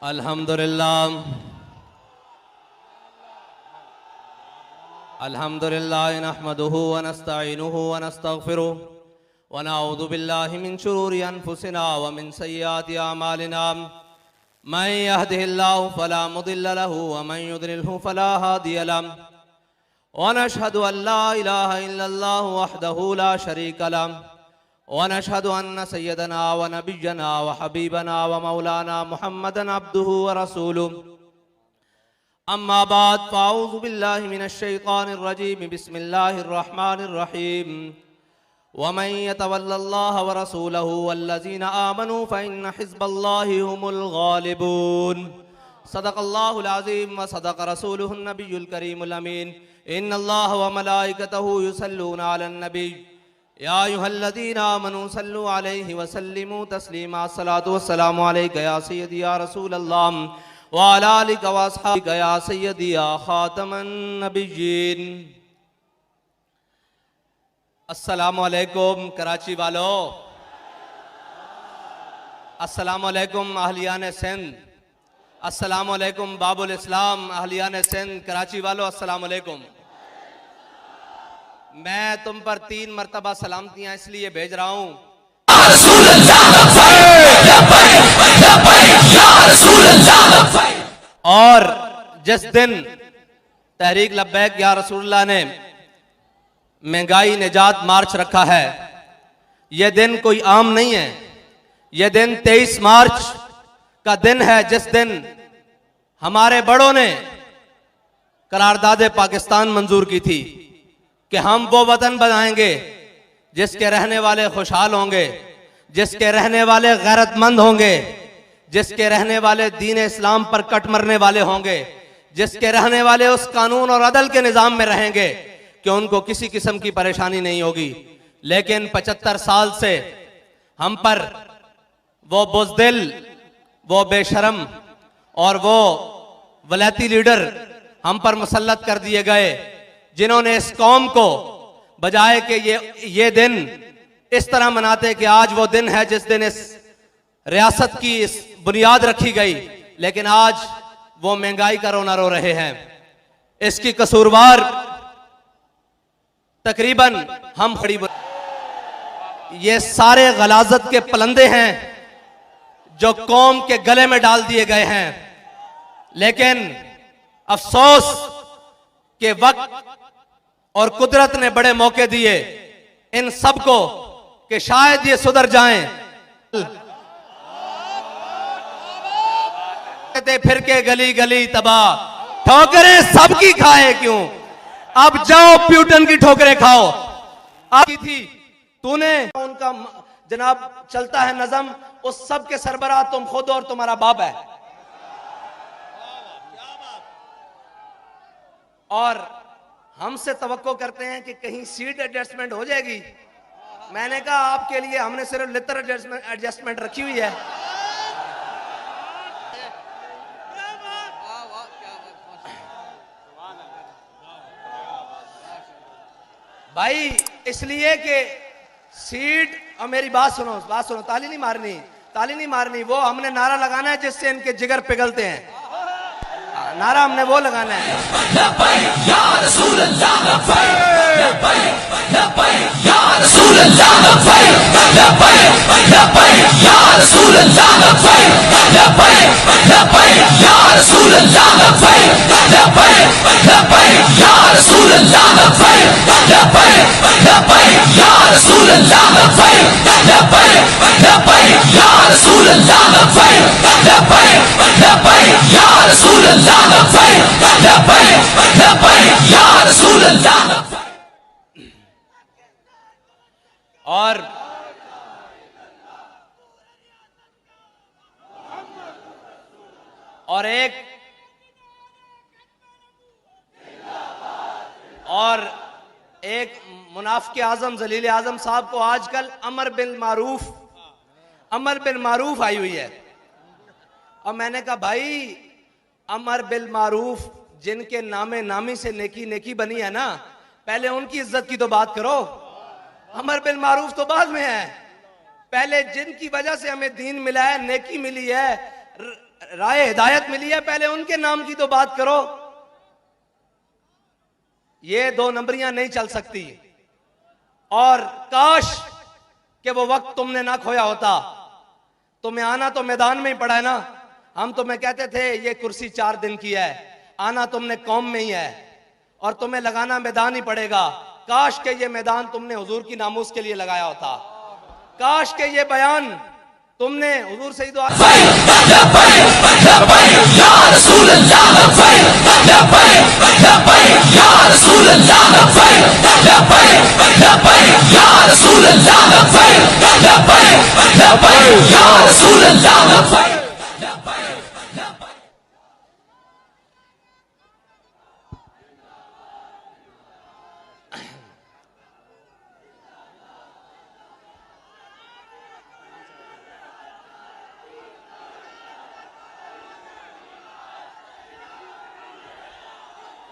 अल्हम्दुलिल्लाह नहमदुहु व नस्तईनुहु व नस्तगफिरुह व नऊज़ु बिल्लाहि मिन शुरूरि अनफुसिना व मिन सय्यिआति अमालिना मन यहदिहिल्लाहु फला मुदिल्ल लहु व मन युद्लिलहु फला हादिय लहु व नशहदु अन ला इलाहा इल्लल्लाहु वहदहु ला शरीका लहु व नशहदु अन्न सय्यदना व नबिय्यना व हबीबना व मौलाना मुहम्मदन अब्दुहु व रसूलुहु अम्मा बाद फ़अऊज़ु बिल्लाहि मिनश शैतानिर रजीम बिस्मिल्लाहिर रहमानिर रहीम वमन यतवल्लल्लाह व रसूलहु वल्लज़ीना आमनू फ़इन्न हिज़्बल्लाहि हुमुल गालिबून। सदक़ल्लाहुल अज़ीम व सदक़ रसूलुहुन नबियुल करीमुल अमीन। इन्नल्लाह व मलाइकतहु युसल्लूना अलन नबी या अय्युहल्लज़ीना आमनू सल्लु अलैहि व सल्लिमू तस्लीमा। अस्सलातु वस्सलामु अलैका या सय्यदी या रसूलल्लाह व अला आलिका व अस्हाबिका या सय्यदी या खातमन नबिय्यीन। अस्सलामु अलैकुम कराची वालों, अस्सलामु अलैकुम अहलियान सिंध, अस्सलामु अलैकुम बाबुल इस्लाम अहलियान सिंध कराची वालों, अस्सलामु अलैकुम। मैं तुम पर 3 मरतबा सलामतियां इसलिए भेज रहा हूं और जिस दिन तहरीक लब्बैक या रसूलुल्लाह ने महंगाई निजात मार्च रखा है, यह दिन कोई आम नहीं है। यह दिन 23 मार्च का दिन है जिस दिन हमारे बड़ों ने करारदाद पाकिस्तान मंजूर की थी कि हम वो वतन बनाएंगे जिसके रहने वाले खुशहाल होंगे, जिसके रहने वाले गैरतमंद होंगे, जिसके रहने वाले दीन इस्लाम पर कट मरने वाले होंगे, जिसके रहने वाले उस कानून और अदल के निज़ाम में रहेंगे कि उनको किसी किस्म की परेशानी नहीं होगी। लेकिन 75 साल से हम पर वो बुज़दिल, वो बेशरम और वो वलैती लीडर हम पर मुसल्लत कर दिए गए, जिन्होंने इस कौम को बजाय कि ये दिन इस तरह मनाते कि आज वो दिन है जिस दिन इस रियासत की इस बुनियाद रखी गई, लेकिन आज वो महंगाई का रोना रो रहे हैं। इसकी कसूरवार तकरीबन हम खड़ी, ये सारे गलाजत के पलंदे हैं जो कौम के गले में डाल दिए गए हैं। लेकिन अफसोस के वक्त और कुदरत ने बड़े मौके दिए इन सब को कि शायद ये सुधर जाएं। फिर के गली गली तबाह, ठोकरें सबकी खाए क्यों, अब जाओ प्यूटन की ठोकरें खाओ। आपकी थी तूने उनका जनाब चलता है नज़म, उस सब के सरबराह तुम खुद और तुम्हारा बाप है। और हमसे तवक्को करते हैं कि कहीं सीट एडजस्टमेंट हो जाएगी। मैंने कहा आपके लिए हमने सिर्फ लिटर एडजस्टमेंट रखी हुई है। भाई इसलिए कि सीट, और मेरी बात सुनो, ताली नहीं मारनी, वो हमने नारा लगाना है जिससे इनके जिगर पिघलते हैं। नारा हमने वो लगाना है। और एक मुनाफिक आजम जलील आजम साहब को आजकल अमर बिल मारूफ आई हुई है। और मैंने कहा भाई अमर बिल मारूफ जिनके नामे नामी से नेकी बनी है ना, पहले उनकी इज्जत की तो बात करो। अमर बिल मारूफ तो बाद में है, पहले जिनकी वजह से हमें दीन मिला है, नेकी मिली है, राय हिदायत मिली है, पहले उनके नाम की तो बात करो। ये दो नंबरियां नहीं चल सकती। और काश कि वो वक्त तुमने ना खोया होता। तुम्हें आना तो मैदान में ही पड़ा है ना। हम तुम्हें कहते थे ये कुर्सी 4 दिन की है, आना तुमने कौम में ही है और तुम्हें लगाना मैदान ही पड़ेगा। काश के ये मैदान तुमने हुजूर की नामूस के लिए लगाया होता। काश के ये बयान तुमने हुजूर से ही दुआ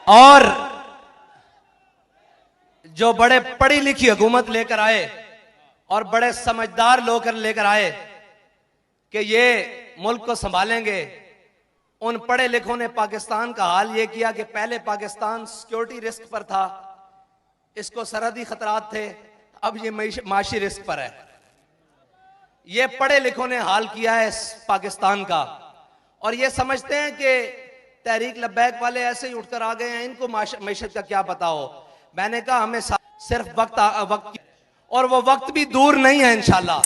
और जो बड़े पढ़ी लिखी हुकूमत लेकर आए और बड़े समझदार लोग लेकर आए कि ये मुल्क को संभालेंगे, उन पढ़े लिखों ने पाकिस्तान का हाल ये किया कि पहले पाकिस्तान सिक्योरिटी रिस्क पर था, इसको सरहदी खतरात थे, अब ये माशी रिस्क पर है। ये पढ़े लिखों ने हाल किया है पाकिस्तान का। और ये समझते हैं कि तहरीक लब्बैक वाले ऐसे ही उठकर आ गए हैं, इनको मैशत का क्या पता हो। मैंने कहा हमें सिर्फ वक्त और वो वक्त भी दूर नहीं है इंशाल्लाह।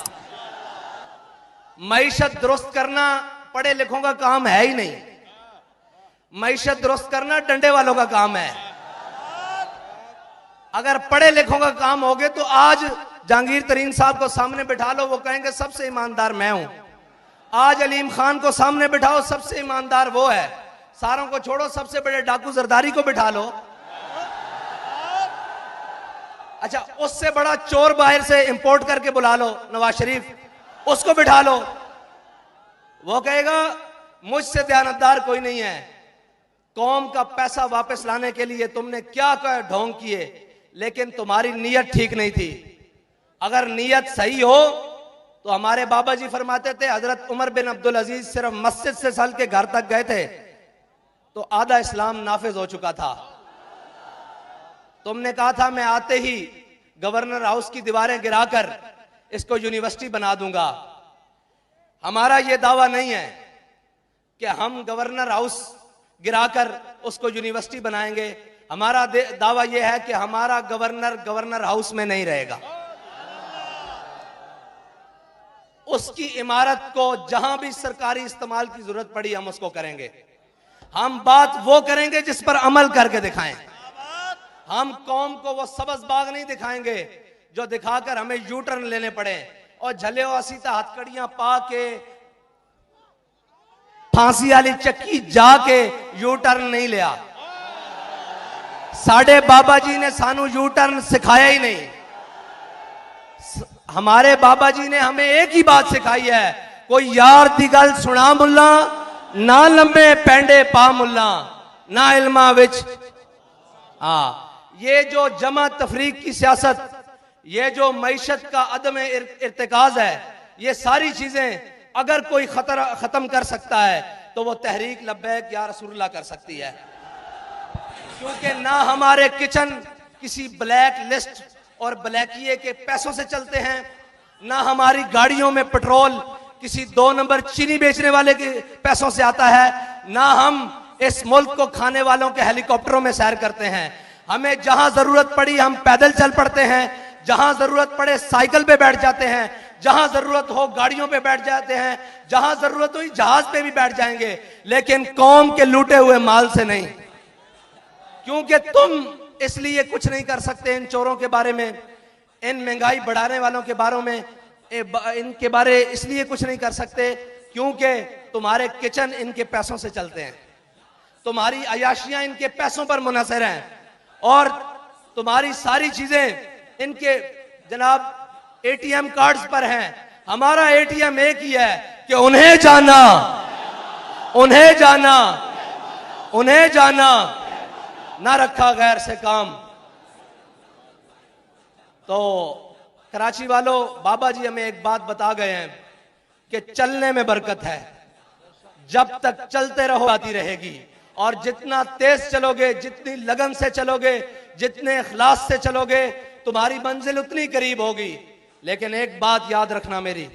मैशत दुरुस्त करना पढ़े लिखों का काम है ही नहीं, मैशत दुरुस्त करना डंडे वालों का काम है। अगर पढ़े लिखों का काम हो गए तो आज जहांगीर तरीन साहब को सामने बिठा लो, वो कहेंगे सबसे ईमानदार मैं हूं। आज अलीम खान को सामने बिठाओ, सबसे ईमानदार वो है। सारों को छोड़ो, सबसे बड़े डाकू जरदारी को बिठा लो। अच्छा, उससे बड़ा चोर बाहर से इंपोर्ट करके बुला लो, नवाज शरीफ, उसको बिठा लो। वो कहेगा मुझसे दयानतदार कोई नहीं है। कौम का पैसा वापस लाने के लिए तुमने क्या क्या ढोंग किए, लेकिन तुम्हारी नीयत ठीक नहीं थी। अगर नीयत सही हो तो हमारे बाबा जी फरमाते थे, हजरत उमर बिन अब्दुल अजीज सिर्फ मस्जिद से चल के घर तक गए थे तो आधा इस्लाम नाफिज हो चुका था। तुमने कहा था मैं आते ही गवर्नर हाउस की दीवारें गिराकर इसको यूनिवर्सिटी बना दूंगा। हमारा यह दावा नहीं है कि हम गवर्नर हाउस गिराकर उसको यूनिवर्सिटी बनाएंगे। हमारा दावा यह है कि हमारा गवर्नर हाउस में नहीं रहेगा। उसकी इमारत को जहां भी सरकारी इस्तेमाल की जरूरत पड़ी हम उसको करेंगे। हम बात वो करेंगे जिस पर अमल करके दिखाएं। हम कौम को वो सबज बाग नहीं दिखाएंगे जो दिखाकर हमें यू टर्न लेने पड़े और झले सीता हथकड़ियां पा के फांसी वाली चक्की जाके यू टर्न नहीं लिया। साढ़े बाबा जी ने सानू यू टर्न सिखाया ही नहीं। हमारे बाबा जी ने हमें एक ही बात सिखाई है, कोई यार दी गल सुना मुल्ला, ना लंबे पेंडे पा मुल्ला, ना इल्मा विच। ये जो जमा तफरीक की सियासत, ये जो मईशत का अदम इर्तिकाज है, ये सारी चीजें अगर कोई खत्म कर सकता है तो वो तहरीक लब्बैक या रसूलुल्लाह कर सकती है। क्योंकि ना हमारे किचन किसी ब्लैक लिस्ट और ब्लैकिए के पैसों से चलते हैं, ना हमारी गाड़ियों में पेट्रोल किसी 2 नंबर चीनी बेचने वाले के पैसों से आता है, ना हम इस मुल्क को खाने वालों के हेलीकॉप्टरों में सैर करते हैं। हमें जहां जरूरत पड़ी हम पैदल चल पड़ते हैं, जहां जरूरत पड़े साइकिल पे बैठ जाते हैं, जहां जरूरत हो गाड़ियों पे बैठ जाते हैं, जहां जरूरत हो जहाज पे भी बैठ जाएंगे, लेकिन कौम के लूटे हुए माल से नहीं। क्योंकि तुम इसलिए कुछ नहीं कर सकते इन चोरों के बारे में, इन महंगाई बढ़ाने वालों के बारे में, इनके बारे इसलिए कुछ नहीं कर सकते क्योंकि तुम्हारे किचन इनके पैसों से चलते हैं, तुम्हारी अयाशियां इनके पैसों पर मुनहसर हैं और तुम्हारी सारी चीजें इनके जनाब एटीएम कार्ड्स पर हैं। हमारा एटीएम एक ही है कि उन्हें जाना, उन्हें जाना, उन्हें जाना, ना रखा गैर से काम। तो कराची वालों, बाबा जी हमें एक बात बता गए हैं कि चलने में बरकत है, जब तक चलते रहो आती रहेगी। और जितना तेज चलोगे, जितनी लगन से चलोगे, जितने इखलास से चलोगे, तुम्हारी मंजिल उतनी करीब होगी। लेकिन एक बात याद रखना मेरी,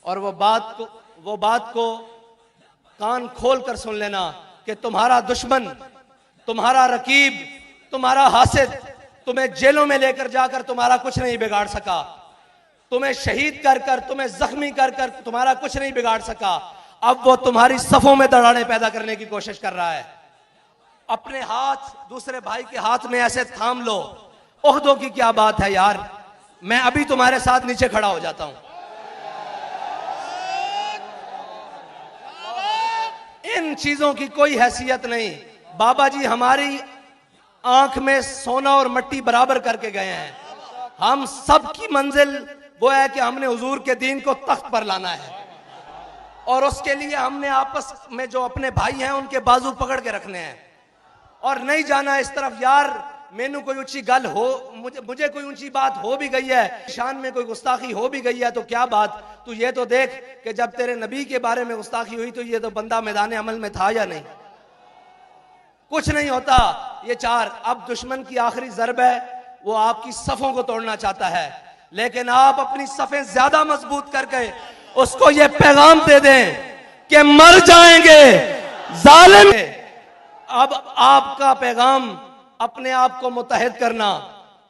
और वो बात को कान खोल कर सुन लेना कि तुम्हारा दुश्मन, तुम्हारा रकीब, तुम्हारा हासिद तुम्हें जेलों में लेकर जाकर तुम्हारा कुछ नहीं बिगाड़ सका। तुम्हें शहीद कर कर, तुम्हें जख्मी कर कर तुम्हारा कुछ नहीं बिगाड़ सका। अब वो तुम्हारी सफों में दरारें पैदा करने की कोशिश कर रहा है। अपने हाथ दूसरे भाई के हाथ में ऐसे थाम लो। ओहदों की क्या बात है यार, मैं अभी तुम्हारे साथ नीचे खड़ा हो जाता हूं। इन चीजों की कोई हैसियत नहीं। बाबा जी हमारी आंख में सोना और मट्टी बराबर करके गए हैं। हम सब की मंजिल वो है कि हमने हुजूर के दीन को तख्त पर लाना है, और उसके लिए हमने आपस में जो अपने भाई हैं उनके बाजू पकड़ के रखने हैं, और नहीं जाना इस तरफ। यार मैनू कोई ऊंची गल हो, मुझे कोई ऊंची बात हो भी गई है, शान में कोई गुस्ताखी हो भी गई है, तो क्या बात, तू ये तो देख कि जब तेरे नबी के बारे में गुस्ताखी हुई तो ये तो बंदा मैदान अमल में था या नहीं। कुछ नहीं होता। ये चार, अब दुश्मन की आखिरी ज़रब है, वो आपकी सफों को तोड़ना चाहता है, लेकिन आप अपनी सफें ज्यादा मजबूत करके उसको ये पैगाम दे दें कि मर जाएंगे जालिम। अब आपका पैगाम अपने आप को मुत्तहिद करना,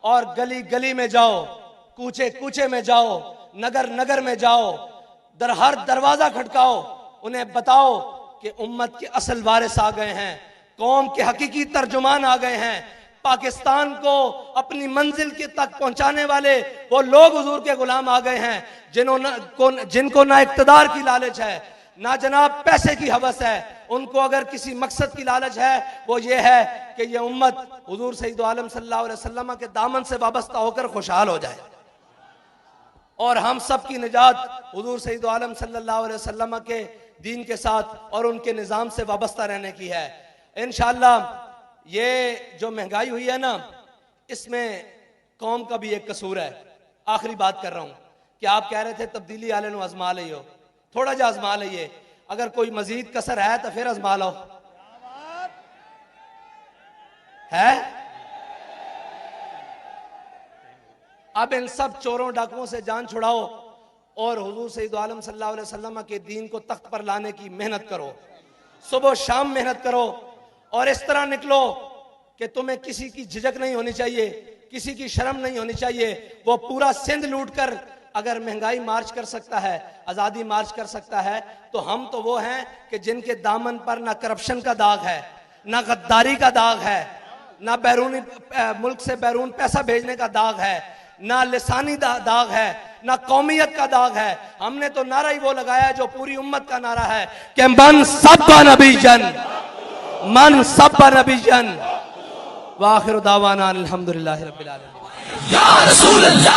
और गली गली में जाओ, कूचे कूचे में जाओ, नगर नगर में जाओ, हर दरवाजा खटकाओ, उन्हें बताओ कि उम्मत के असल वारिस आ गए हैं, कौम के हकीकी तर्जुमान आ गए हैं, पाकिस्तान को अपनी मंजिल के तक पहुंचाने वाले वो लोग हुजूर के गुलाम आ गए हैं, जिनको ना इक्तदार की लालच है, ना जनाब पैसे की हवस है। उनको अगर किसी मकसद की लालच है वो ये है कि ये उम्मत हुजूर सैयद आलम सल्लल्लाहु अलैहि वसल्लम के दामन से वाबस्ता होकर खुशहाल हो जाए, और हम सब की निजात हुजूर सैयद आलम सल्लल्लाहु अलैहि वसल्लम के दीन के साथ और उनके निज़ाम से वाबस्ता रहने की है। इंशाअल्लाह ये जो महंगाई हुई है ना, इसमें कौम का भी एक कसूर है। आखिरी बात कर रहा हूं कि आप कह रहे थे तब्दीली आले नु आजमा लियो, थोड़ा जा आजमा लिये, अगर कोई मजीद कसर है तो फिर आजमा लो। है अब इन सब चोरों डाकुओं से जान छुड़ाओ और हुजूर सैयद आलम सल्लल्लाहु अलैहि वसल्लम के दीन को तख्त पर लाने की मेहनत करो, सुबह शाम मेहनत करो, और इस तरह निकलो कि तुम्हें किसी की झिझक नहीं होनी चाहिए, किसी की शर्म नहीं होनी चाहिए। वो पूरा सिंध लूट कर अगर महंगाई मार्च कर सकता है, आजादी मार्च कर सकता है, तो हम तो वो हैं कि जिनके दामन पर ना करप्शन का दाग है, ना गद्दारी का दाग है, ना बैरूनी मुल्क से बैरून पैसा भेजने का दाग है, ना लिसानी दाग है, ना कौमियत का दाग है। हमने तो नारा ही वो लगाया जो पूरी उम्मत का नारा है कि मन सब्बा नबी जन, मन सब्बा नबी जन। वाखिर दावाना अल्हम्दुलिल्लाहि रब्बिल आलमीन।